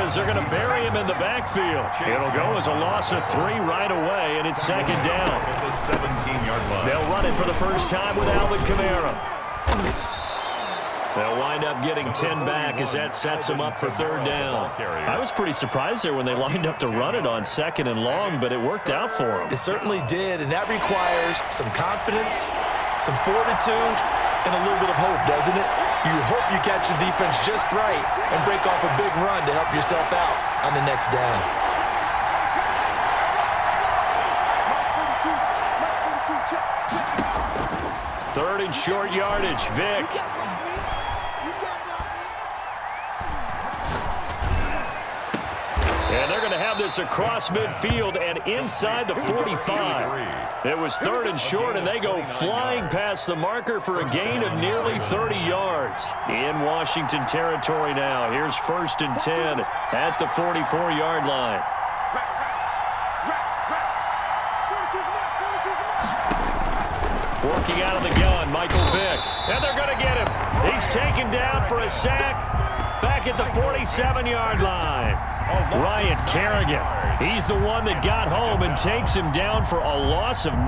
as they're going to bury him in the backfield. It'll go as a loss of 3 right away, and it's second down. At the 17-yard line. They'll run it for the first time with Alvin Kamara. They'll wind up getting 10 back as that sets them up for third down. I was pretty surprised there when they lined up to run it on second and long, but it worked out for them. It certainly did, and that requires some confidence, some fortitude, and a little bit of hope, doesn't it? You hope you catch the defense just right and break off a big run to help yourself out on the next down. Third and short yardage, Vick. And they're going to have this across midfield and inside the 45. It was third and short, and they go flying past the marker for a gain of nearly 30 yards. In Washington territory now. Here's first and 10 at the 44-yard line. Working out of the gun, Michael Vick. And they're going to get him. He's taken down for a sack back at the 47-yard line. Ryan Kerrigan, he's the one that got home and takes him down for a loss of 9.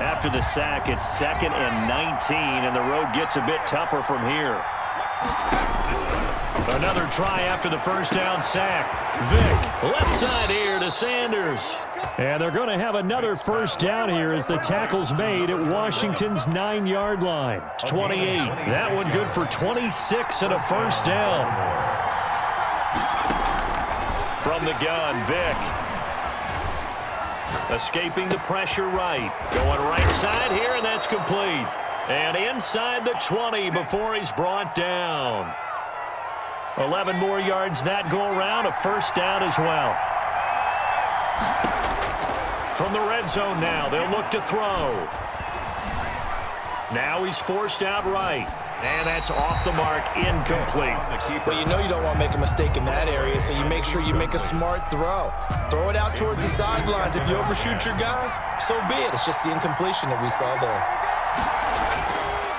After the sack, it's second and 19, and the road gets a bit tougher from here. Another try after the first down sack. Vick, left side here to Sanders. And they're going to have another first down here as the tackle's made at Washington's 9-yard line. It's 28. That one good for 26 and a first down. From the gun, Vick. Escaping the pressure right. Going right side here, and that's complete. And inside the 20 before he's brought down. 11 more yards that go around, a first down as well. From the red zone now, they'll look to throw. Now he's forced out right. And that's off the mark, incomplete. Well, you know you don't want to make a mistake in that area, so you make sure you make a smart throw. Throw it out towards the sidelines. If you overshoot your guy, so be it. It's just the incompletion that we saw there.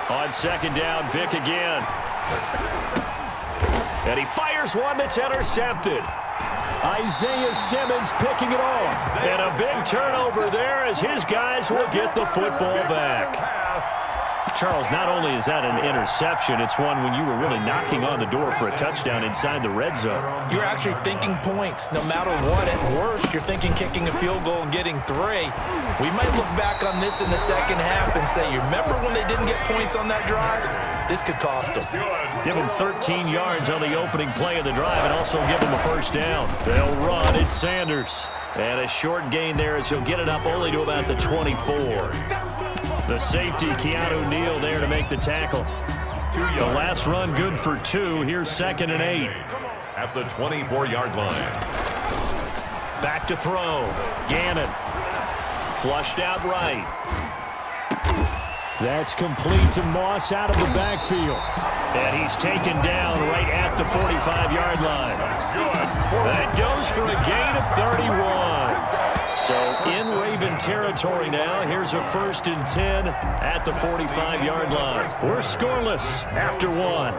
On second down, Vick again. And he fires one that's intercepted. Isaiah Simmons picking it off. And a big turnover there as his guys will get the football back. Charles, not only is that an interception, it's one when you were really knocking on the door for a touchdown inside the red zone. You're actually thinking points no matter what. At worst, you're thinking kicking a field goal and getting 3. We might look back on this in the second half and say, you remember when they didn't get points on that drive? This could cost them. Give them 13 yards on the opening play of the drive and also give them a first down. They'll run. It's Sanders. And a short gain there as he'll get it up only to about the 24. The safety, Keanu Neal, there to make the tackle. The last run good for 2. Here's second and 8. At the 24-yard line. Back to throw. Gannon. Flushed out right. That's complete to Moss out of the backfield. And he's taken down right at the 45-yard line. That goes for a gain of 31. So in Raven territory now, here's a first and 10 at the 45-yard line. We're scoreless after 1.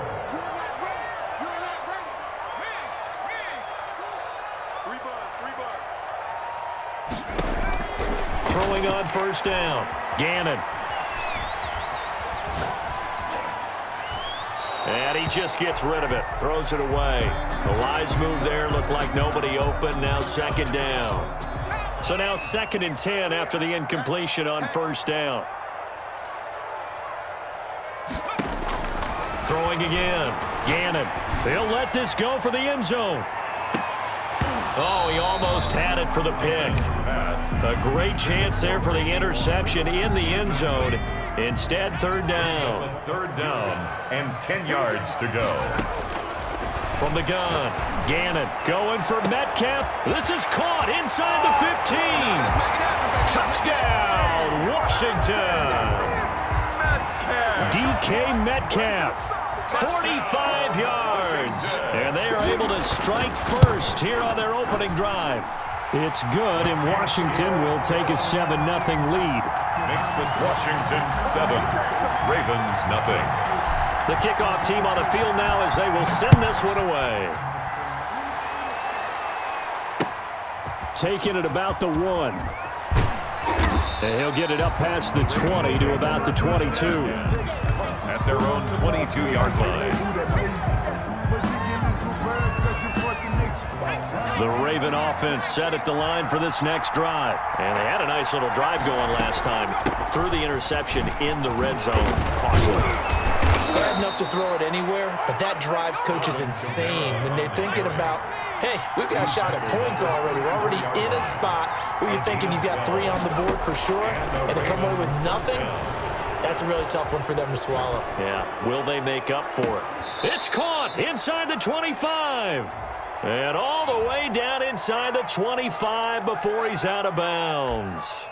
Throwing on first down, Gannon. And he just gets rid of it, throws it away. The wise move there, looked like nobody open, now second down. So now second and 10 after the incompletion on first down. Throwing again. Gannon. They'll let this go for the end zone. Oh, he almost had it for the pick. A great chance there for the interception in the end zone. Instead, third down. Third down and 10 yards to go. From the gun, Gannon going for Metcalf. This is caught inside the 15. Touchdown, Washington. DK Metcalf, 45 yards. And they are able to strike first here on their opening drive. It's good, and Washington will take a 7-0 lead. Makes this Washington 7, Ravens 0. The kickoff team on the field now as they will send this one away. Taking it about the 1. And he'll get it up past the 20 to about the 22. At their own 22-yard line. The Raven offense set at the line for this next drive. And they had a nice little drive going last time. Threw the interception in the red zone. Costly. They had enough to throw it anywhere, but that drives coaches insane when they're thinking about, hey, we've got a shot at points already. We're already in a spot where you're thinking you got 3 on the board for sure, and to come away with nothing, that's a really tough one for them to swallow. Yeah, will they make up for it? It's caught inside the 25. And all the way down inside the 25 before he's out of bounds.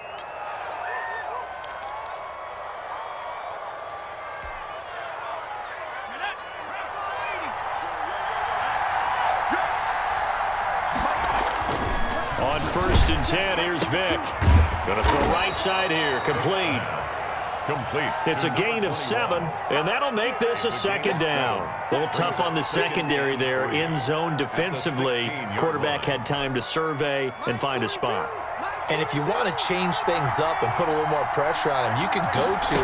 On 1st and 10, here's Vick. Going to throw right side here, complete. It's a gain of 7, and that'll make this a 2nd down. A little tough on the secondary there, in zone defensively. Quarterback had time to survey and find a spot. And if you want to change things up and put a little more pressure on him, you can go to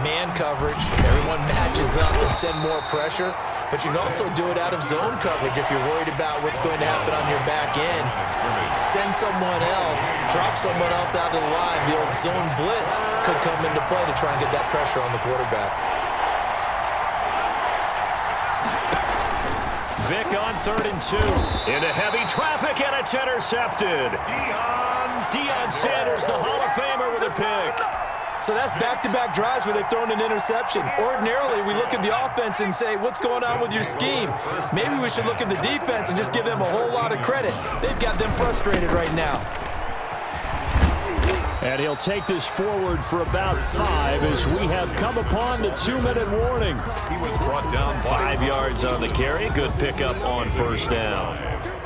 man coverage. Everyone matches up and send more pressure. But you can also do it out of zone coverage if you're worried about what's going to happen on your back end. Send someone else, drop someone else out of the line. The old zone blitz could come into play to try and get that pressure on the quarterback. Vick on 3rd and 2. Into heavy traffic, and it's intercepted. Deion Sanders, the Hall of Famer, with a pick. So that's back-to-back drives where they've thrown an interception. Ordinarily, we look at the offense and say, what's going on with your scheme? Maybe we should look at the defense and just give them a whole lot of credit. They've got them frustrated right now. And he'll take this forward for about 5 as we have come upon the 2-minute warning. He was brought down 5 yards on the carry. Good pickup on 1st down.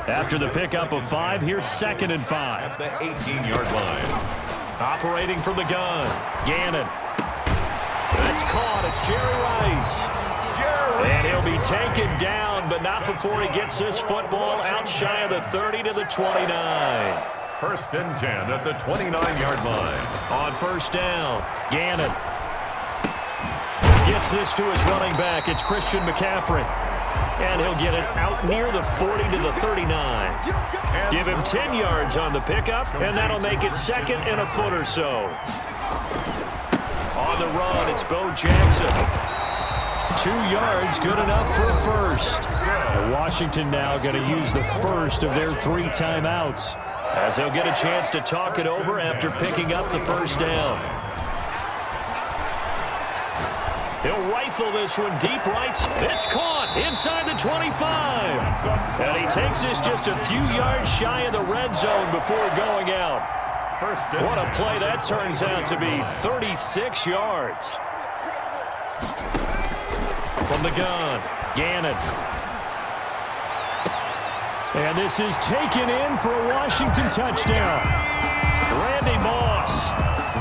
After the pickup of 5, here's 2nd and 5. at the 18-yard line. Operating from the gun, Gannon. That's caught. It's Jerry Rice. And he'll be taken down, but not before he gets this football out shy of the 30 to the 29. 1st and 10 at the 29-yard line. On 1st down, Gannon gets this to his running back. It's Christian McCaffrey. And he'll get it out near the 40 to the 39. Give him 10 yards on the pickup, and that'll make it 2nd and a foot or so. On the run, it's Bo Jackson. 2 yards, good enough for a first. Washington now going to use the first of their 3 timeouts, as they'll get a chance to talk it over after picking up the 1st down. He'll rifle this one deep right. It's caught inside the 25. And he takes this just a few yards shy of the red zone before going out. What a play that turns out to be. 36 yards. From the gun, Gannon. And this is taken in for a Washington touchdown. Randy Moss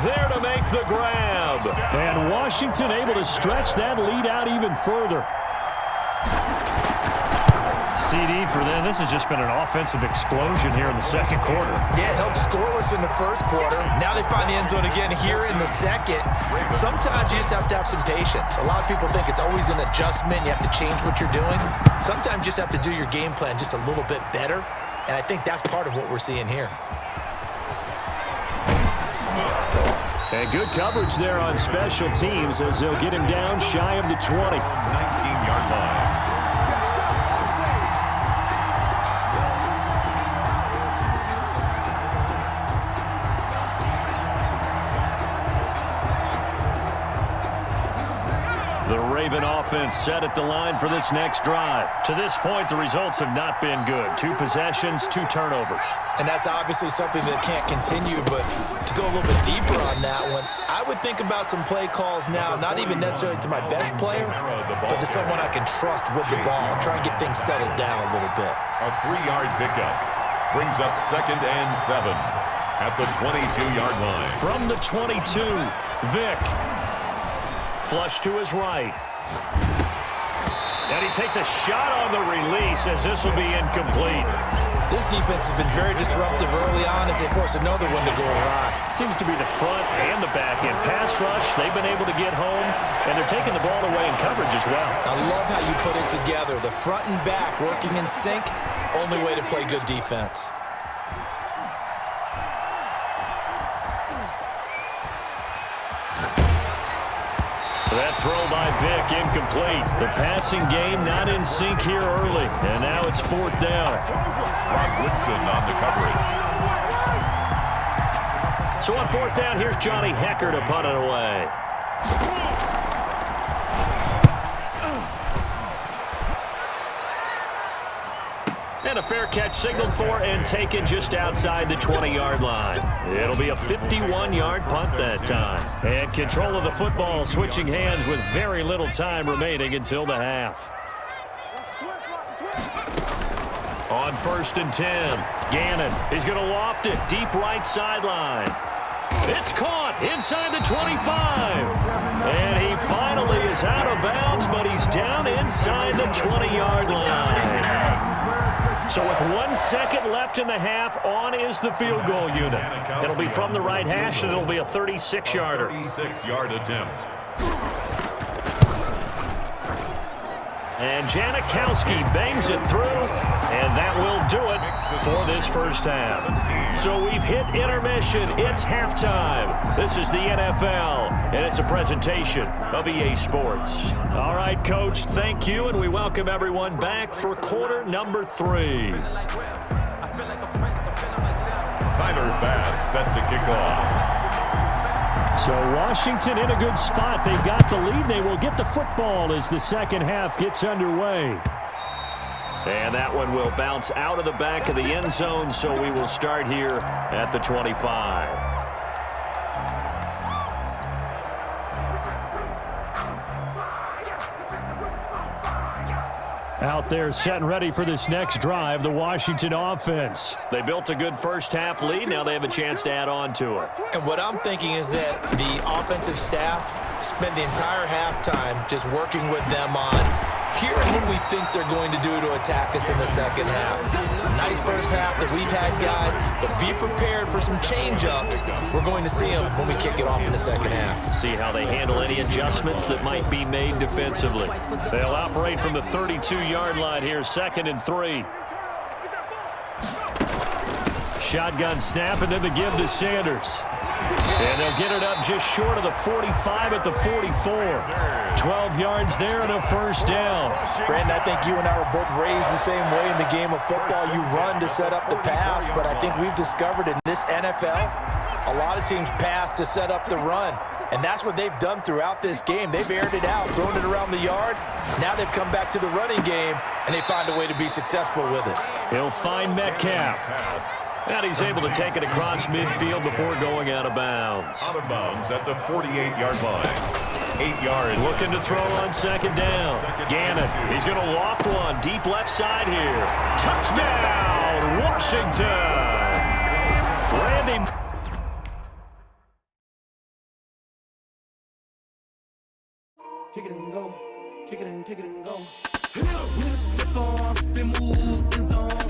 there to make the grab. And Washington able to stretch that lead out even further. CD for them. This has just been an offensive explosion here in the 2nd quarter. Yeah, held scoreless in the 1st quarter. Now they find the end zone again here in the 2nd. Sometimes you just have to have some patience. A lot of people think it's always an adjustment. You have to change what you're doing. Sometimes you just have to do your game plan just a little bit better. And I think that's part of what we're seeing here. And good coverage there on special teams as they'll get him down shy of the 20. 19-yard line. The Raven offense set at the line for this next drive. To this point, the results have not been good. 2 possessions, 2 turnovers. And that's obviously something that can't continue, but to go a little bit deeper on that one, I would think about some play calls now, not even necessarily to my best player, but to someone I can trust with the ball. Try and get things settled down a little bit. A 3-yard pickup brings up 2nd and 7 at the 22-yard line. From the 22, Vick. Flush to his right. And he takes a shot on the release as this will be incomplete. This defense has been very disruptive early on as they force another one to go awry. Seems to be the front and the back end. Pass rush, they've been able to get home, and they're taking the ball away in coverage as well. I love how you put it together. The front and back working in sync, only way to play good defense. That throw by Vick incomplete. The passing game not in sync here early, and now it's 4th down. Rob Woodson on the coverage. So on 4th down, here's Johnny Hekker to punt it away. And a fair catch signaled for and taken just outside the 20-yard line. It'll be a 51-yard punt that time. And control of the football switching hands with very little time remaining until the half. On 1st and 10, Gannon, he's going to loft it deep right sideline. It's caught inside the 25. And he finally is out of bounds, but he's down inside the 20-yard line. So with 1 second left in the half, on is the field goal unit. It'll be from the right hash, and it'll be a 36-yarder. 36-yard attempt. And Janikowski bangs it through, and that will do it for this first half. So we've hit intermission. It's halftime. This is the NFL, and it's a presentation of EA Sports. All right, Coach, thank you, and we welcome everyone back for quarter number 3. Tyler Bass set to kick off. So Washington in a good spot. They've got the lead. They will get the football as the second half gets underway. And that one will bounce out of the back of the end zone, so we will start here at the 25. Out there set and ready for this next drive, the Washington offense. They built a good first half lead. Now they have a chance to add on to it. And what I'm thinking is that the offensive staff spend the entire halftime just working with them on here's what we think they're going to do to attack us in the second half. Nice first half that we've had, guys, but be prepared for some change-ups. We're going to see them when we kick it off in the second half. See how they handle any adjustments that might be made defensively. They'll operate from the 32-yard line here, 2nd and 3. Shotgun snap, and then the give to Sanders. And they'll get it up just short of the 45 at the 44. 12 yards there and a first down. Brandon, I think you and I were both raised the same way in the game of football. You run to set up the pass, but I think we've discovered in this NFL, a lot of teams pass to set up the run. And that's what they've done throughout this game. They've aired it out, thrown it around the yard. Now they've come back to the running game, and they find a way to be successful with it. He'll find Metcalf. And he's able to take it across midfield before going out of bounds. Out of bounds at the 48-yard line. 8 yards. Looking to throw on second down. Gannon, he's going to loft one deep left side here. Touchdown, Washington. Randy. Kick it and go. Kick it and go. With a stiff arm, spin move, in zone.